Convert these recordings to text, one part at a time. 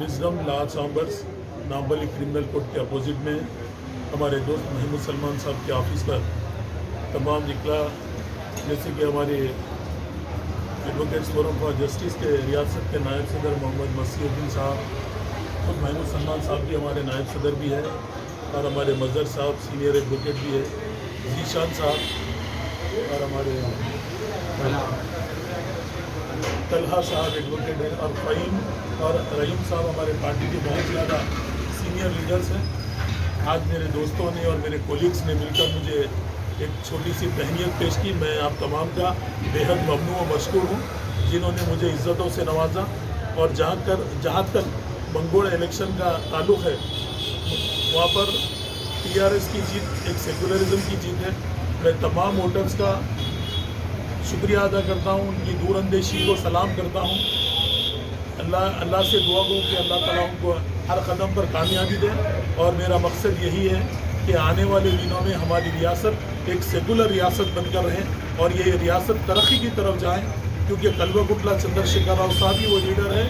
Wisdom law chambers Nampally criminal court के opposite में हमारे दोस्त महमूद सलमान साहब के ऑफिस पर तमाम निकला, जैसे कि हमारे एडवोकेट्स फोरम फॉर जस्टिस के रियासत के नायब सदर मोहम्मद मसीहुद्दीन साहब, तो महमूद सलमान साहब भी हमारे नायब सदर भी है, और हमारे मजहर साहब सीनियर एडवोकेट भी है, जीशान साहब, और हमारे तलहा साहब एडवोकेट है, और फ़हीम और रहीम साहब हमारे पार्टी के बहुत ज़्यादा सीनियर लीडर्स हैं। आज मेरे दोस्तों ने और मेरे कोलीग्स ने मिलकर मुझे एक छोटी सी तहनीत पेश की। मैं आप तमाम का बेहद ममनू और मशकूर हूँ, जिन्होंने मुझे इज़्ज़तों से नवाजा। और जहाँ तक मंगोड़ इलेक्शन का ताल्लुक़ है, वहाँ पर TRS की जीत एक सेकुलरिज्म की जीत है। मैं तमाम वोटर्स का शुक्रिया अदा करता हूँ, उनकी दूरअंदेशी को सलाम करता हूँ। अल्लाह से दुआ गो कि अल्लाह ताला उनको हर कदम पर कामयाबी दे। और मेरा मकसद यही है कि आने वाले दिनों में हमारी रियासत एक सेकुलर रियासत बनकर रहे और ये रियासत तरक्की की तरफ जाए, क्योंकि कल्वकुंतला चंद्रशेखर राव साहब ही वो लीडर है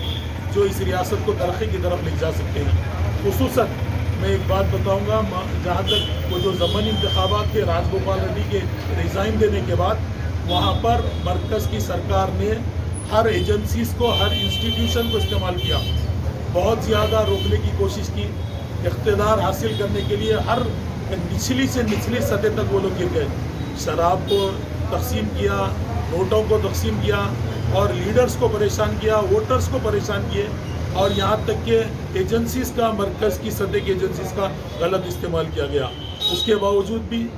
जो इस रियासत को तरक्की की तरफ ले जा सकते हैं। खुसूसन मैं एक बात बताऊँगा, जहाँ तक वो जो ज़मनी इंतखाबात थे राजगोपाल रेड्डी के रिज़ाइन देने के बाद, वहाँ पर मरकज़ की सरकार ने हर एजेंसीज़ को, हर इंस्टीट्यूशन को इस्तेमाल किया, बहुत ज़्यादा रोकने की कोशिश की। इख्तिदार हासिल करने के लिए हर निचली से निचली सतह तक वो लोग गिर गए। शराब को तकसीम किया, नोटों को तकसीम किया, और लीडर्स को परेशान किया, वोटर्स को परेशान किए, और यहाँ तक कि एजेंसीज़ का, मरकज़ की सतह की एजेंसीज़ का गलत इस्तेमाल किया गया। उसके बावजूद भी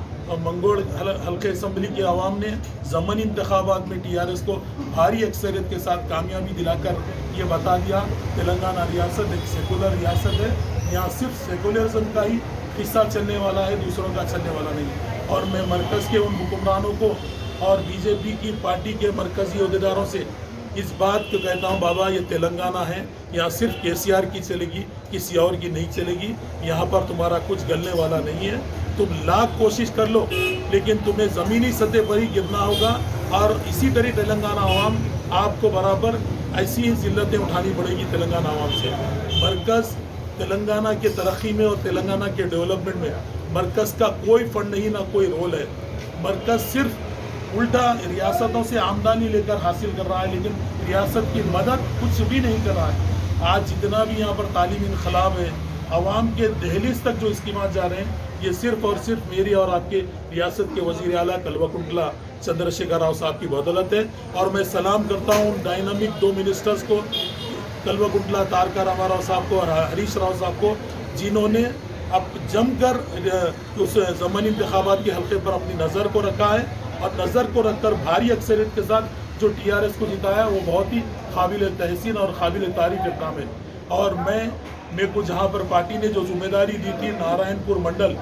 मंगोड़ हल्के असम्बली के अवाम ने ज़मनी इंतखाबात में TRS को भारी अक्सरियत के साथ कामयाबी दिलाकर ये बता दिया तेलंगाना रियासत एक सेकुलर रियासत है, यहाँ सिर्फ सेकुलरिज्म का ही हिस्सा चलने वाला है, दूसरों का चलने वाला नहीं। और मैं मरकज़ के उन हुक्मरानों को और BJP की पार्टी के मरकज़ी अहदेदारों से इस बात को कहता हूँ, बाबा ये तेलंगाना है, यहाँ सिर्फ KCR की चलेगी, किसी और की नहीं चलेगी। यहाँ पर तुम्हारा कुछ गलने वाला नहीं है। तुम लाख कोशिश कर लो, लेकिन तुम्हें ज़मीनी सतह पर ही गिरना होगा। और इसी तरह तेलंगाना आवाम आपको बराबर ऐसी ही ज़िल्लतें उठानी पड़ेगी तेलंगाना आवाम से। मरकज़ तेलंगाना के तरक्की में और तेलंगाना के डेवलपमेंट में मरकज़ का कोई फंड नहीं, ना कोई रोल है। मरकज़ सिर्फ उल्टा रियासतों से आमदनी लेकर हासिल कर रहा है, लेकिन रियासत की मदद कुछ भी नहीं कर रहा है। आज जितना भी यहाँ पर तालीमी इनकलाब है, आवाम के दहलीज तक जो स्कीमात जा रहे हैं, ये सिर्फ और सिर्फ मेरी और आपके रियासत के वज़ीर आला कल्वकुंतला चंद्रशेखर राव साहब की बदौलत है। और मैं सलाम करता हूँ उन डायनामिक 2 मिनिस्टर्स को, कल्वकुंतला तारका रामाराव साहब को और हरीश राव साहब को, जिन्होंने अब जमकर उस ज़मनी इंतखाबात के हल्के पर अपनी नज़र को रखा है, और नज़र को रखकर भारी अक्सरियत के साथ जो TRS को जिताया, वो बहुत ही काबिल तहसीन और काबिल तारीफ़ काम है। और मेरे को जहाँ पर पार्टी ने जो जिम्मेदारी दी थी, नारायणपुर मंडल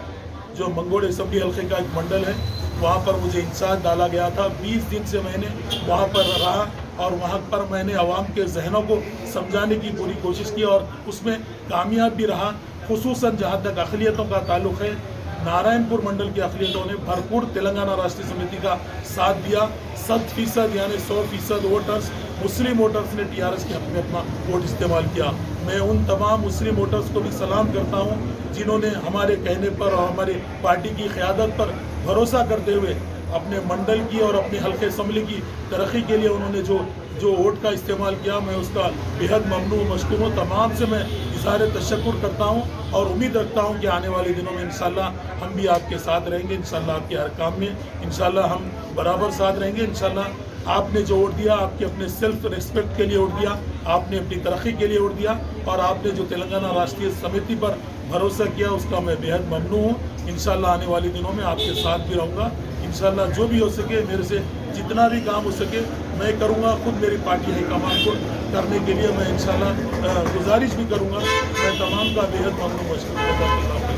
जो मंगोड़ असम्बली हल्के का एक मंडल है, वहाँ पर मुझे इंचार्ज डाला गया था। 20 दिन से मैंने वहाँ पर रहा, और वहाँ पर मैंने आवाम के जहनों को समझाने की पूरी कोशिश की, और उसमें कामयाब भी रहा। खुसूसन जहाँ तक अक़लियतों का ताल्लुक़ है, नारायणपुर मंडल की अक़लियतों ने भरपूर तेलंगाना राष्ट्रीय समिति का साथ दिया। 100% यानी 100% वोटर्स, मुस्लिम वोटर्स ने TRS के हक़ में अपना वोट इस्तेमाल किया। मैं उन तमाम मुस्लिम वोटर्स को भी सलाम करता हूँ, जिन्होंने हमारे कहने पर और हमारे पार्टी की क़यादत पर भरोसा करते हुए अपने मंडल की और अपने हल्के असम्बली की तरक्की के लिए उन्होंने जो वोट का इस्तेमाल किया, मैं उसका बेहद ममनू मशकूर हूँ। तमाम से मैं इज़हार तशक्कुर करता हूँ, और उम्मीद रखता हूँ कि आने वाले दिनों में इंशाल्लाह हम भी आपके साथ रहेंगे। इंशाल्लाह आपके हर काम में इंशाल्लाह हम बराबर साथ रहेंगे। इंशाल्लाह आपने जो वोट दिया, आपके अपने सेल्फ रिस्पेक्ट के लिए वोट दिया, आपने अपनी तरक्की के लिए वोट दिया, और आपने जो तेलंगाना राष्ट्रीय समिति पर भरोसा किया, उसका मैं बेहद ममनू हूँ। इंशाल्लाह आने वाले दिनों में आपके साथ भी रहूँगा। इंशाल्लाह जो भी हो सके, मेरे से जितना भी काम हो सके मैं करूँगा। खुद मेरी पार्टी हाईकमान को करने के लिए मैं इंशाल्लाह गुजारिश भी करूँगा। मैं तमाम का बेहद ममनू मशकूर करता हूँ।